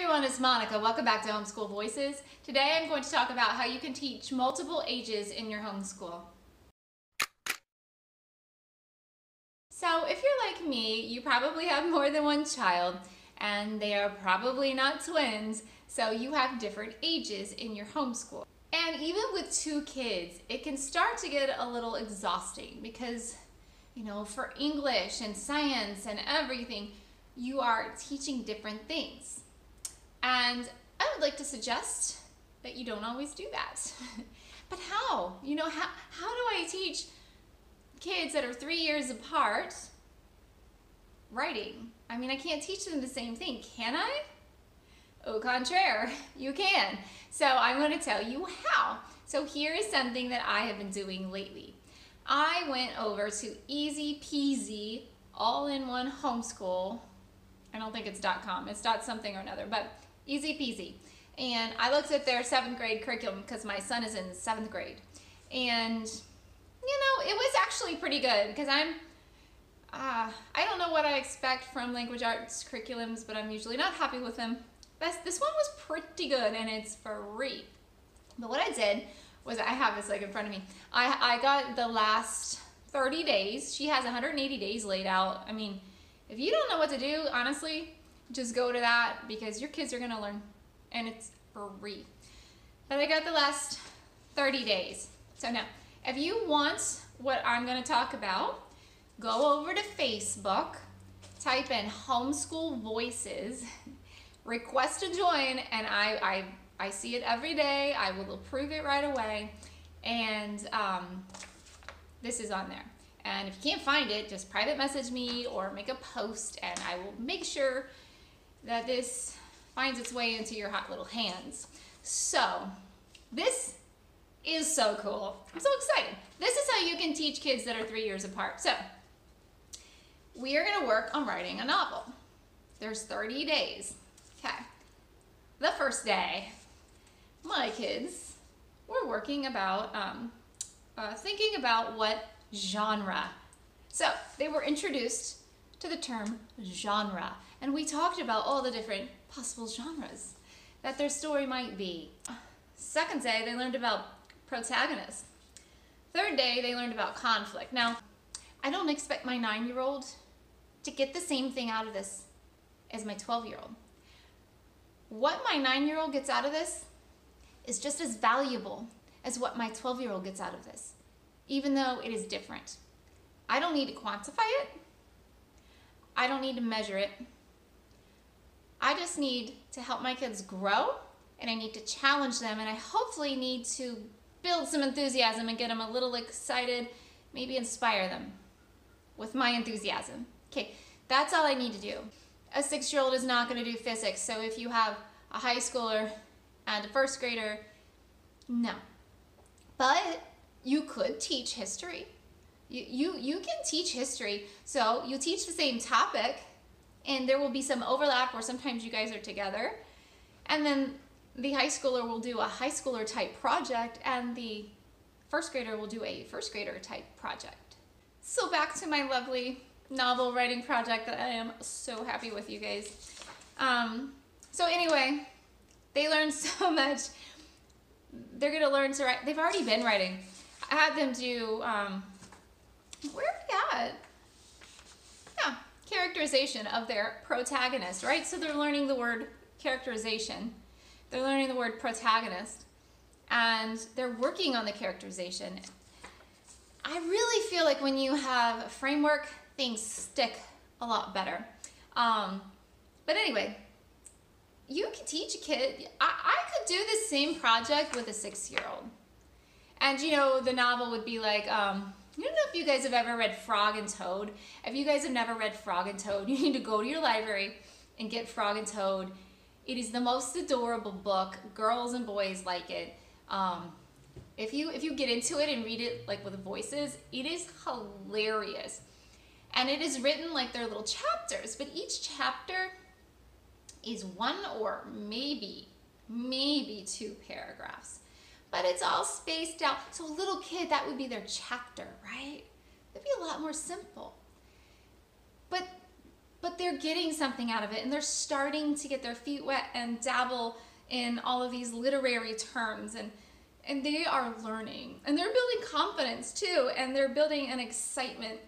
everyone, it's Monica. Welcome back to Homeschool Voices. Today I'm going to talk about how you can teach multiple ages in your homeschool. So if you're like me, you probably have more than one child and they are probably not twins, so you have different ages in your homeschool. And even with two kids, it can start to get a little exhausting because, for English and science and everything, you are teaching different things. And I would like to suggest that you don't always do that. But how? How do I teach kids that are 3 years apart writing? I mean, I can't teach them the same thing, can I? Au contraire, you can. So I'm going to tell you how. So here is something that I have been doing lately. I went over to Easy Peasy All-in-One Homeschool. I don't think it's .com, it's .something or another, but Easy Peasy. And I looked at their 7th grade curriculum because my son is in 7th grade. And, it was actually pretty good because I don't know what I expect from language arts curriculums, but I'm usually not happy with them. This one was pretty good and it's free. But what I did was, I have this in front of me. I got the last 30 days. She has 180 days laid out. I mean, if you don't know what to do, honestly, just go to that because your kids are going to learn and it's free. But I got the last 30 days. So now, if you want what I'm going to talk about, go over to Facebook, type in Homeschool Voices, request to join, and I see it every day. I will approve it right away. And this is on there. And if you can't find it, just private message me or make a post and I will make sure that this finds its way into your hot little hands. So this is so cool. I'm so excited. This is how you can teach kids that are 3 years apart. So we are going to work on writing a novel. There's 30 days. Okay. The first day, my kids were working about, thinking about what genre. So they were introduced to the term genre, and we talked about all the different possible genres that their story might be. Second day, they learned about protagonists. Third day, they learned about conflict. Now, I don't expect my 9-year-old to get the same thing out of this as my 12-year-old. What my 9-year-old gets out of this is just as valuable as what my 12-year-old gets out of this, even though it is different. I don't need to quantify it. I don't need to measure it. I just need to help my kids grow, and I need to challenge them, and I hopefully need to build some enthusiasm and get them a little excited, maybe inspire them with my enthusiasm. Okay, that's all I need to do. A 6-year-old is not going to do physics, so if you have a high schooler and a 1st grader, no. But you could teach history. You can teach history, so you teach the same topic, and there will be some overlap or sometimes you guys are together, and then the high schooler will do a high schooler type project and the 1st grader will do a 1st grader type project. So back to my lovely novel writing project that I am so happy with, you guys. So anyway, they learned so much. They're gonna learn to write. They've already been writing. I had them do, where are we at? Yeah, characterization of their protagonist, right? So they're learning the word characterization. They're learning the word protagonist, and they're working on the characterization. I really feel like when you have a framework, things stick a lot better. But anyway, you can teach a kid. I could do the same project with a 6-year-old. And the novel would be like, I don't know if you guys have ever read Frog and Toad. If you guys have never read Frog and Toad, you need to go to your library and get Frog and Toad. It is the most adorable book. Girls and boys like it. If you get into it and read it with voices, it is hilarious. And it is written like they're little chapters, but each chapter is 1 or maybe 2 paragraphs. But it's all spaced out. So a little kid, that would be their chapter, right? It'd be a lot more simple. But they're getting something out of it, and they're starting to get their feet wet and dabble in all of these literary terms, and they are learning, and they're building confidence too, and they're building an excitement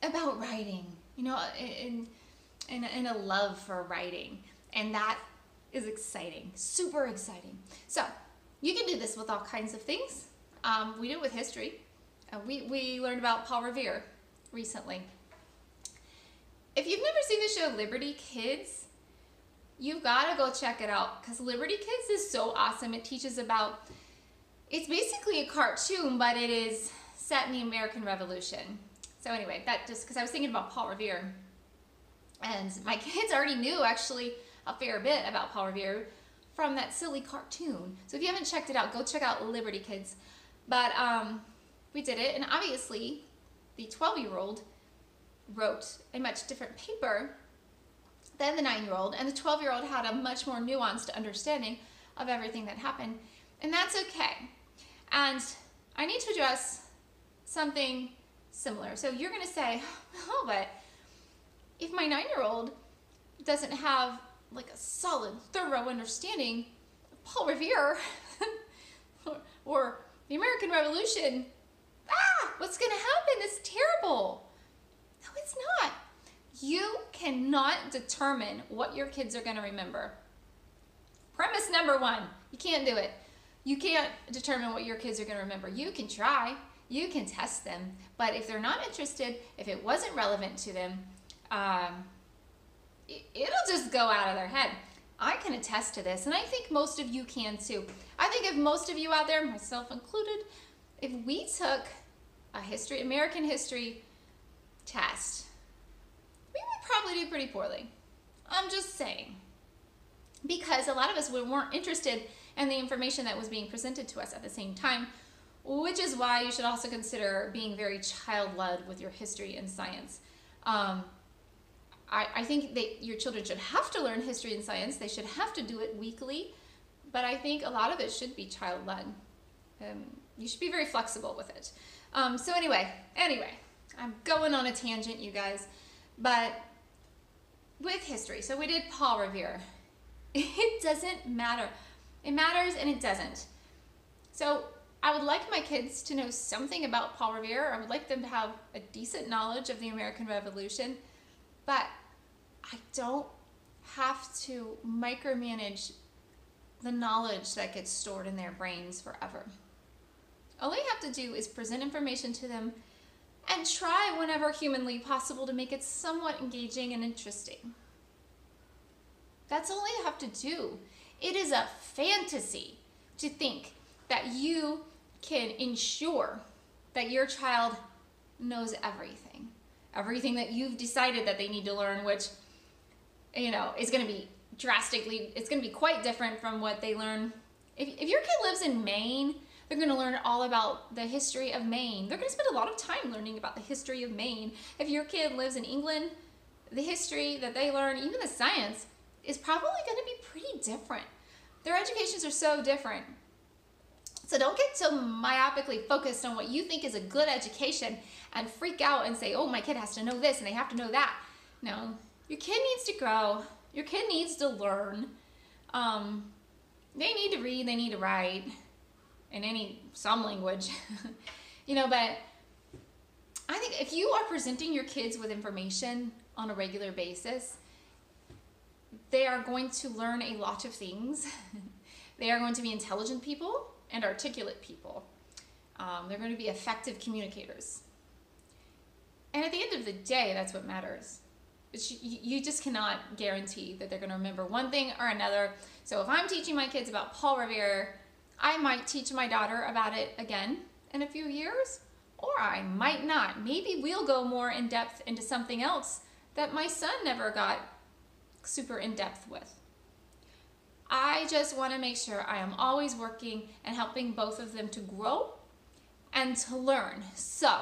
about writing, you know, in a love for writing, and that is exciting, super exciting. So you can do this with all kinds of things. We do it with history. We learned about Paul Revere recently. If you've never seen the show Liberty Kids, you've got to go check it out, because Liberty Kids is so awesome. It teaches about, it's basically a cartoon, but it is set in the American Revolution. So anyway, that just because I was thinking about Paul Revere, and my kids already knew actually a fair bit about Paul Revere from that silly cartoon. So if you haven't checked it out, go check out Liberty Kids. But we did it, and obviously the 12-year-old wrote a much different paper than the 9-year-old, and the 12-year-old had a much more nuanced understanding of everything that happened, and that's okay. And I need to address something similar. So you're going to say, oh, but if my 9-year-old doesn't have like a solid, thorough understanding of Paul Revere or the American Revolution, what's going to happen? It's terrible. No, it's not. You cannot determine what your kids are going to remember. Premise number one, you can't do it. You can't determine what your kids are going to remember. You can try. You can test them. But if they're not interested, if it wasn't relevant to them, it'll just go out of their head. I can attest to this, and I think most of you can too. I think if most of you out there, myself included, if we took a American history test, we would probably do pretty poorly. I'm just saying. Because a lot of us weren't interested in the information that was being presented to us at the same time, which is why you should also consider being very child-led with your history and science. I think that your children should have to learn history and science. They should have to do it weekly, but I think a lot of it should be child-led. You should be very flexible with it. So anyway, I'm going on a tangent, you guys, but with history, so we did Paul Revere. It doesn't matter. It matters and it doesn't. So I would like my kids to know something about Paul Revere. I would like them to have a decent knowledge of the American Revolution, but I don't have to micromanage the knowledge that gets stored in their brains forever. All I have to do is present information to them and try whenever humanly possible to make it somewhat engaging and interesting. That's all I have to do. It is a fantasy to think that you can ensure that your child knows everything. Everything that you've decided that they need to learn, which, you know, is going to be it's going to be quite different from what they learn. If your kid lives in Maine, they're going to learn all about the history of Maine. They're going to spend a lot of time learning about the history of Maine. If your kid lives in England, the history that they learn, even the science, is probably going to be pretty different. Their educations are so different. So don't get so myopically focused on what you think is a good education and freak out and say, oh, my kid has to know this and they have to know that. No, your kid needs to grow. Your kid needs to learn. They need to read, they need to write in some language. You know, but I think if you are presenting your kids with information on a regular basis, they are going to learn a lot of things. They are going to be intelligent people and articulate people. They're going to be effective communicators. And at the end of the day, that's what matters. You just cannot guarantee that they're going to remember one thing or another. So if I'm teaching my kids about Paul Revere, I might teach my daughter about it again in a few years, or I might not. Maybe we'll go more in depth into something else that my son never got super in depth with. I just want to make sure I am always working and helping both of them to grow and to learn. So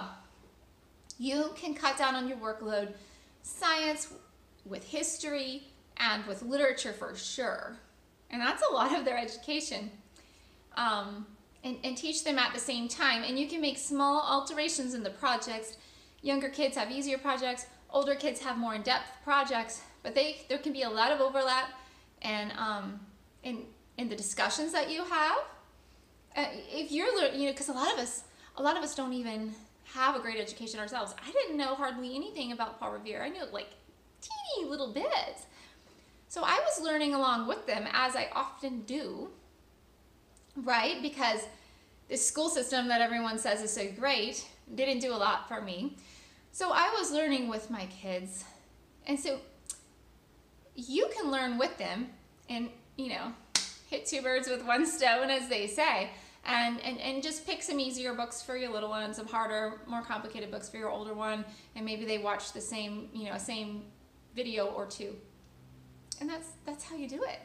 you can cut down on your workload, science with history and with literature for sure. And that's a lot of their education. And teach them at the same time. And you can make small alterations in the projects. Younger kids have easier projects. older kids have more in-depth projects, but there can be a lot of overlap and in the discussions that you have. If you're, because a lot of us don't even have a great education ourselves. I didn't know hardly anything about Paul Revere. I knew like teeny little bits. So I was learning along with them, as I often do, right? Because this school system that everyone says is so great didn't do a lot for me. So I was learning with my kids. And so you can learn with them and, hit two birds with one stone, as they say, and just pick some easier books for your little one, some harder, more complicated books for your older one, and maybe they watch the same, same video or two. And that's how you do it.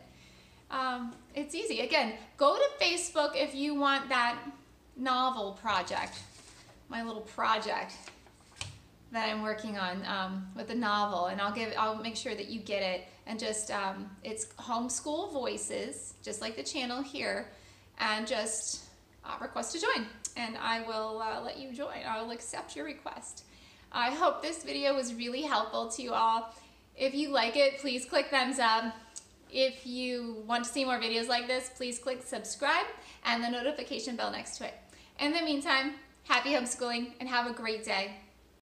It's easy. Again, go to Facebook if you want that novel project, my little project that I'm working on with the novel, and I'll make sure that you get it. And just it's Homeschool Voices, just like the channel here, and just request to join, and I will let you join. I will accept your request. I hope this video was really helpful to you all. If you like it, please click thumbs up. If you want to see more videos like this, please click subscribe and the notification bell next to it. In the meantime, happy homeschooling and have a great day.